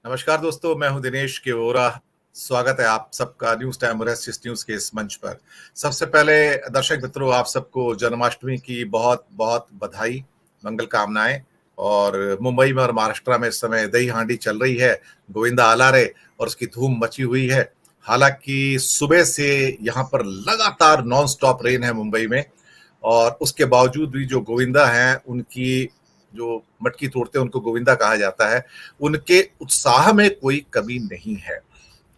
नमस्कार दोस्तों, मैं हूं दिनेश केवोरा। स्वागत है आप सबका न्यूज टाइम रहस्यस न्यूज के इस मंच पर। सबसे पहले दर्शक मित्रों, आप सबको जन्माष्टमी की बहुत बहुत बधाई, मंगल कामनाएं। और मुंबई में और महाराष्ट्र में इस समय दही हांडी चल रही है, गोविंदा आला रे, और उसकी धूम मची हुई है। हालांकि सुबह से यहाँ पर लगातार नॉन स्टॉप रेन है मुंबई में, और उसके बावजूद भी जो गोविंदा हैं, उनकी जो मटकी तोड़ते हैं उनको गोविंदा कहा जाता है, उनके उत्साह में कोई कमी नहीं है।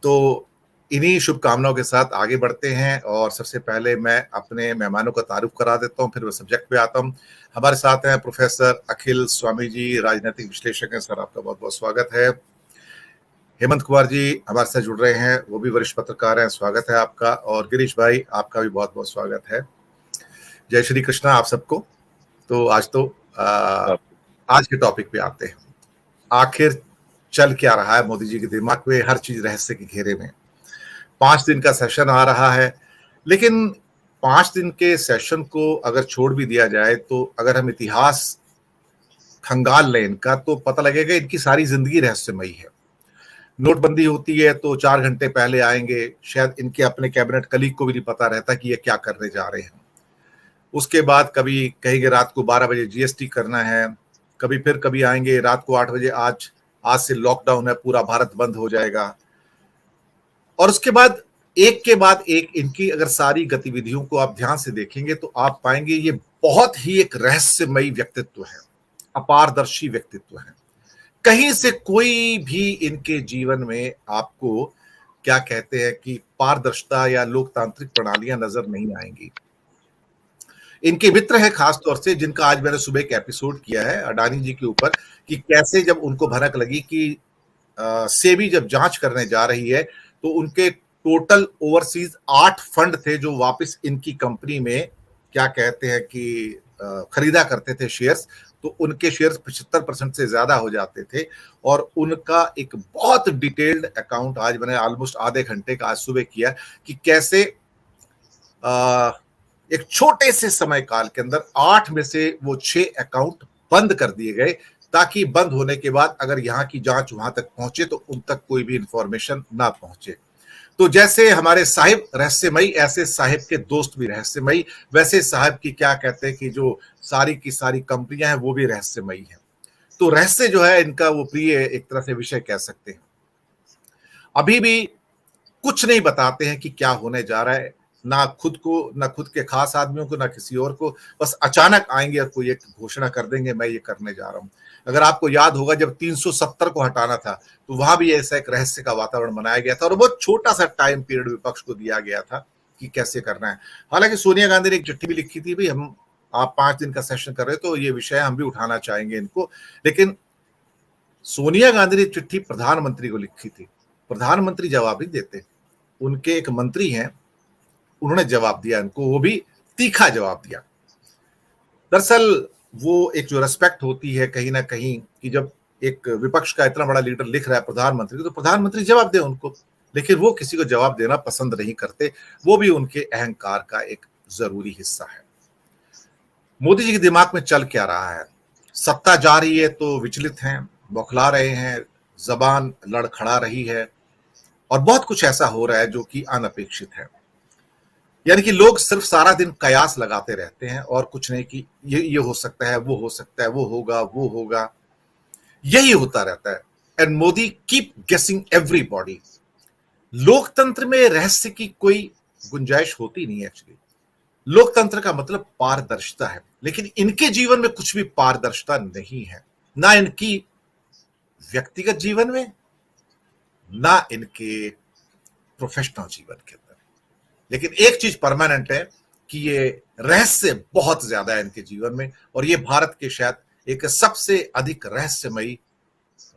तो इन्हीं शुभकामनाओं के साथ आगे बढ़ते हैं, और सबसे पहले मैं अपने मेहमानों का तारुफ करा देता हूं, फिर वो सब्जेक्ट पे आता हूं। हमारे साथ हैं प्रोफेसर अखिल स्वामी जी, राजनीतिक विश्लेषक हैं। सर, आपका बहुत बहुत स्वागत है। हेमंत कुमार जी हमारे साथ जुड़ रहे हैं, वो भी वरिष्ठ पत्रकार हैं, स्वागत है आपका। और गिरीश भाई, आपका भी बहुत बहुत स्वागत है। जय श्री कृष्णा आप सबको। तो आज के टॉपिक पे आते हैं। आखिर चल क्या रहा है मोदी जी के दिमाग में? हर चीज रहस्य के घेरे में। 5 दिन का सेशन आ रहा है, लेकिन 5 दिन के सेशन को अगर छोड़ भी दिया जाए, तो अगर हम इतिहास खंगाल लें इनका, तो पता लगेगा इनकी सारी जिंदगी रहस्यमयी है। नोटबंदी होती है तो 4 घंटे पहले आएंगे, शायद इनके अपने कैबिनेट कलीग को भी नहीं पता रहता कि ये क्या करने जा रहे हैं। उसके बाद कभी कहेंगे रात को 12 बजे जीएसटी करना है, कभी आएंगे रात को 8 बजे, आज आज से लॉकडाउन है, पूरा भारत बंद हो जाएगा। और उसके बाद एक के बाद एक इनकी अगर सारी गतिविधियों को आप ध्यान से देखेंगे तो आप पाएंगे ये बहुत ही एक रहस्यमयी व्यक्तित्व है, अपारदर्शी व्यक्तित्व है। कहीं से कोई भी इनके जीवन में आपको क्या कहते हैं कि पारदर्शिता या लोकतांत्रिक प्रणालियां नजर नहीं आएंगी। इनके मित्र हैं खास तौर से, जिनका आज मैंने सुबह एक एपिसोड किया है अडानी जी के ऊपर, कि कैसे जब उनको भनक लगी कि सेबी जब जांच करने जा रही है, तो उनके टोटल ओवरसीज 8 फंड थे जो वापस इनकी कंपनी में क्या कहते हैं कि खरीदा करते थे शेयर्स, तो उनके शेयर्स 75% से ज्यादा हो जाते थे। और उनका एक बहुत डिटेल्ड अकाउंट आज मैंने ऑलमोस्ट आधे घंटे का आज सुबह किया, कि कैसे एक छोटे से समय काल के अंदर 8 में से वो 6 अकाउंट बंद कर दिए गए, ताकि बंद होने के बाद अगर यहाँ की जांच वहां तक पहुंचे तो उन तक कोई भी इंफॉर्मेशन ना पहुंचे। तो जैसे हमारे साहिब रहस्यमयी, ऐसे साहिब के दोस्त भी रहस्यमयी। वैसे साहिब की क्या कहते हैं कि जो सारी की सारी कंपनियां हैं वो भी रहस्यमयी हैं। तो रहस्य जो है इनका वो प्रिय एक तरह से विषय कह सकते हैं। अभी भी कुछ नहीं बताते हैं कि क्या होने जा रहा है, ना खुद को, ना खुद के खास आदमियों को, ना किसी और को। बस अचानक आएंगे और कोई एक घोषणा कर देंगे, मैं ये करने जा रहा हूं। अगर आपको याद होगा, जब 370 को हटाना था तो वहां भी ऐसा एक रहस्य का वातावरण बनाया गया था, और बहुत छोटा सा टाइम पीरियड विपक्ष को दिया गया था कि कैसे करना है। हालांकि सोनिया गांधी ने एक चिट्ठी भी लिखी थी, भाई हम, आप 5 दिन का सेशन कर रहे हो तो ये विषय हम भी उठाना चाहेंगे इनको। लेकिन सोनिया गांधी ने चिट्ठी प्रधानमंत्री को लिखी थी, प्रधानमंत्री जवाब नहीं देते। उनके एक मंत्री हैं, उन्होंने जवाब दिया इनको, वो भी तीखा जवाब दिया। दरअसल वो एक जो रेस्पेक्ट होती है कहीं ना कहीं, कि जब एक विपक्ष का इतना बड़ा लीडर लिख रहा है प्रधानमंत्री को, तो प्रधानमंत्री जवाब दे उनको। लेकिन वो किसी को जवाब देना पसंद नहीं करते, वो भी उनके अहंकार का एक जरूरी हिस्सा है। मोदी जी के दिमाग में चल क्या रहा है? सत्ता जा रही है तो विचलित हैं, बौखला रहे हैं, जबान लड़खड़ा रही है, और बहुत कुछ ऐसा हो रहा है जो कि अनपेक्षित है। यानी कि लोग सिर्फ सारा दिन कयास लगाते रहते हैं और कुछ नहीं, कि ये हो सकता है, वो हो सकता है, वो होगा, वो होगा, यही होता रहता है। एंड मोदी कीप गेसिंग एवरीबॉडी। लोकतंत्र में रहस्य की कोई गुंजाइश होती नहीं है एक्चुअली। लोकतंत्र का मतलब पारदर्शिता है, लेकिन इनके जीवन में कुछ भी पारदर्शिता नहीं है, ना इनकी व्यक्तिगत जीवन में, ना इनके प्रोफेशनल जीवन के अंदर। लेकिन एक चीज परमानेंट है कि ये रहस्य बहुत ज्यादा है इनके जीवन में, और ये भारत के शायद एक सबसे अधिक रहस्यमयी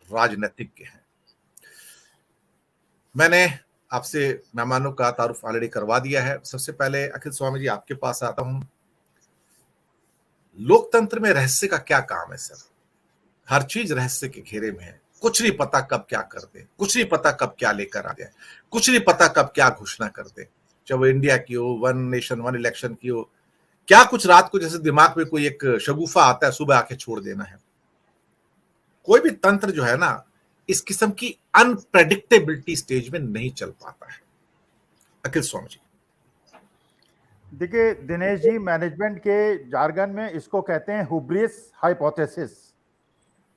राजनीतिज्ञ हैं। मैंने आपसे मेहमानों का तारुफ ऑलरेडी करवा दिया है। सबसे पहले अखिल स्वामी जी आपके पास आता हूं। लोकतंत्र में रहस्य का क्या काम है सर? हर चीज रहस्य के घेरे में है, कुछ नहीं पता कब क्या कर दे, कुछ नहीं पता कब क्या लेकर आ जाए, कुछ नहीं पता कब क्या घोषणा कर दे, चाहे वो इंडिया की हो, वन नेशन वन इलेक्शन की हो, क्या कुछ रात को जैसे दिमाग में कोई एक शगुफा आता है, सुबह आके छोड़ देना है। कोई भी तंत्र जो है ना, इस किस्म की अनप्रेडिक्टेबिलिटी स्टेज में नहीं चल पाता है। अखिल स्वामी जी। देखिए दिनेश जी, मैनेजमेंट के जार्गन में इसको कहते हैं हुब्रिस हाइपोथेसिस।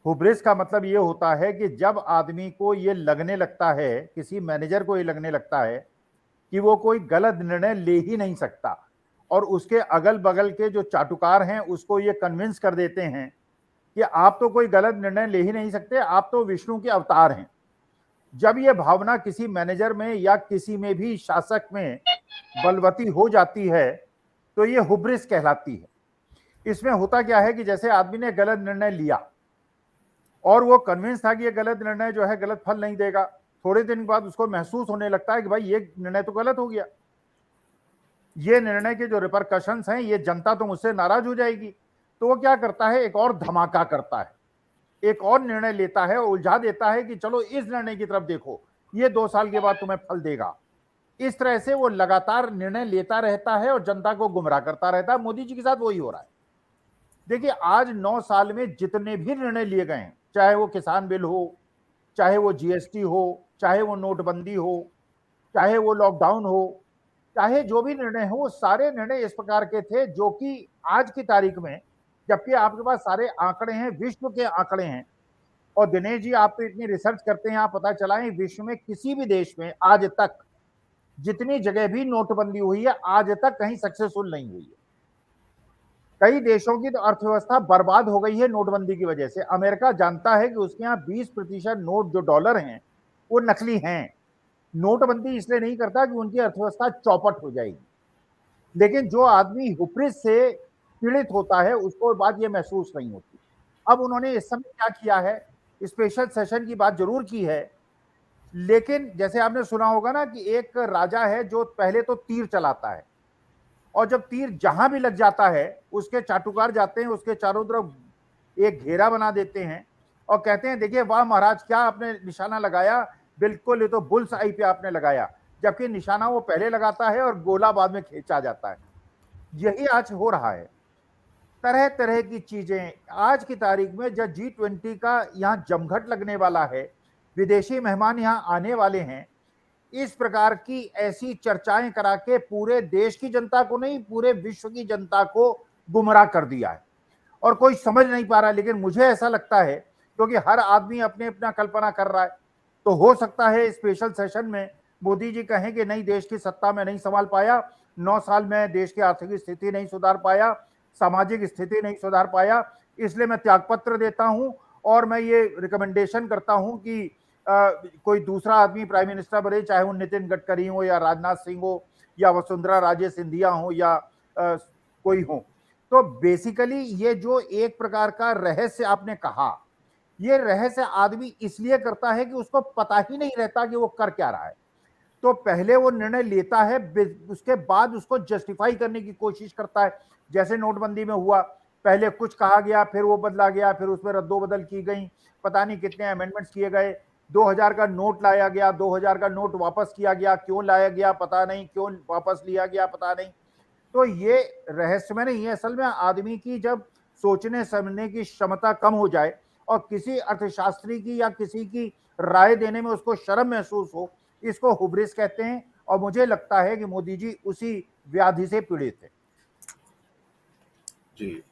हुब्रिस का मतलब ये होता है कि जब आदमी को ये लगने लगता है, किसी मैनेजर को ये लगने लगता है कि वो कोई गलत निर्णय ले ही नहीं सकता, और उसके अगल बगल के जो चाटुकार हैं उसको ये कन्विंस कर देते हैं कि आप तो कोई गलत निर्णय ले ही नहीं सकते, आप तो विष्णु के अवतार हैं। जब ये भावना किसी मैनेजर में या किसी में भी शासक में बलवती हो जाती है तो ये हुब्रिस कहलाती है। इसमें होता क्या है कि जैसे आदमी ने गलत निर्णय लिया और वो कन्विंस था कि ये गलत निर्णय जो है गलत फल नहीं देगा, थोड़े दिन बाद उसको महसूस होने लगता है कि भाई ये निर्णय तो गलत हो गया, ये निर्णय के जो रिपरकशंस हैं, ये जनता तो मुझसे नाराज हो जाएगी। तो वो क्या करता है, एक और धमाका करता है, एक और निर्णय लेता है, उलझा देता है कि चलो इस निर्णय की तरफ देखो, ये 2 साल के बाद तुम्हें फल देगा। इस तरह से वो लगातार निर्णय लेता रहता है और जनता को गुमराह करता रहता है। मोदी जी के साथ वही हो रहा है। देखिए आज 9 साल में जितने भी निर्णय लिए गए हैं, चाहे वो किसान बिल हो, चाहे वो जीएसटी हो, चाहे वो नोटबंदी हो, चाहे वो लॉकडाउन हो, चाहे जो भी निर्णय हो, वो सारे निर्णय इस प्रकार के थे जो कि आज की तारीख में, जबकि आपके पास सारे आंकड़े हैं, विश्व के आंकड़े हैं, और दिनेश जी आप तो इतनी रिसर्च करते हैं, आप पता चलाएं विश्व में किसी भी देश में आज तक जितनी जगह भी नोटबंदी हुई है, आज तक कहीं सक्सेसफुल नहीं हुई है। कई देशों की तो अर्थव्यवस्था बर्बाद हो गई है नोटबंदी की वजह से। अमेरिका जानता है कि उसके यहाँ 20% नोट जो डॉलर हैं वो नकली हैं। नोटबंदी इसलिए नहीं करता कि उनकी अर्थव्यवस्था चौपट हो जाएगी, लेकिन जो आदमी हुब्रिस से पीड़ित होता है उसको बात ये महसूस नहीं होती। अब उन्होंने इस समय क्या किया है, स्पेशल सेशन की बात जरूर की है, लेकिन जैसे आपने सुना होगा ना कि एक राजा है जो पहले तो तीर चलाता है, और जब तीर जहां भी लग जाता है उसके चाटुकार जाते हैं, उसके चारों तरफ एक घेरा बना देते हैं और कहते हैं देखिए वाह महाराज क्या आपने निशाना लगाया, बिल्कुल ये तो बुल्स आई पे आपने लगाया, जबकि निशाना वो पहले लगाता है और गोला बाद में खींचा जाता है। यही आज हो रहा है। तरह तरह की चीजें आज की तारीख में, जब G20 का यहाँ जमघट लगने वाला है, विदेशी मेहमान यहाँ आने वाले हैं, इस प्रकार की ऐसी चर्चाएं करा के पूरे देश की जनता को नहीं, पूरे विश्व की जनता को गुमराह कर दिया है और कोई समझ नहीं पा रहा। लेकिन मुझे ऐसा लगता है क्योंकि हर आदमी अपने अपना कल्पना कर रहा है, तो हो सकता है स्पेशल सेशन में मोदी जी कहें कि नहीं देश की सत्ता में नहीं संभाल पाया, 9 साल में देश की आर्थिक स्थिति नहीं सुधार पाया, सामाजिक स्थिति नहीं सुधार पाया, इसलिए मैं त्यागपत्र देता हूं और मैं ये रिकमेंडेशन करता हूं कि कोई दूसरा आदमी प्राइम मिनिस्टर बने, चाहे वो नितिन गडकरी हो या राजनाथ सिंह हो या वसुंधरा राजे सिंधिया हो या कोई हो। तो बेसिकली ये जो एक प्रकार का रहस्य आपने कहा, ये रहस्य आदमी इसलिए करता है कि उसको पता ही नहीं रहता कि वो कर क्या रहा है। तो पहले वो निर्णय लेता है, उसके बाद उसको जस्टिफाई करने की कोशिश करता है। जैसे नोटबंदी में हुआ, पहले कुछ कहा गया, फिर वो बदला गया, फिर उसमें रद्दोबदल की गई, पता नहीं कितने अमेंडमेंट्स किए गए, 2000 का नोट लाया गया, 2000 का नोट वापस किया गया, क्यों लाया गया पता नहीं, क्यों वापस लिया गया पता नहीं। तो ये रहस्यमय नहीं है, असल में आदमी की जब सोचने समझने की क्षमता कम हो जाए और किसी अर्थशास्त्री की या किसी की राय देने में उसको शर्म महसूस हो, इसको हुब्रिस कहते हैं। और मुझे लगता है कि मोदी जी उसी व्याधि से पीड़ित है। जी।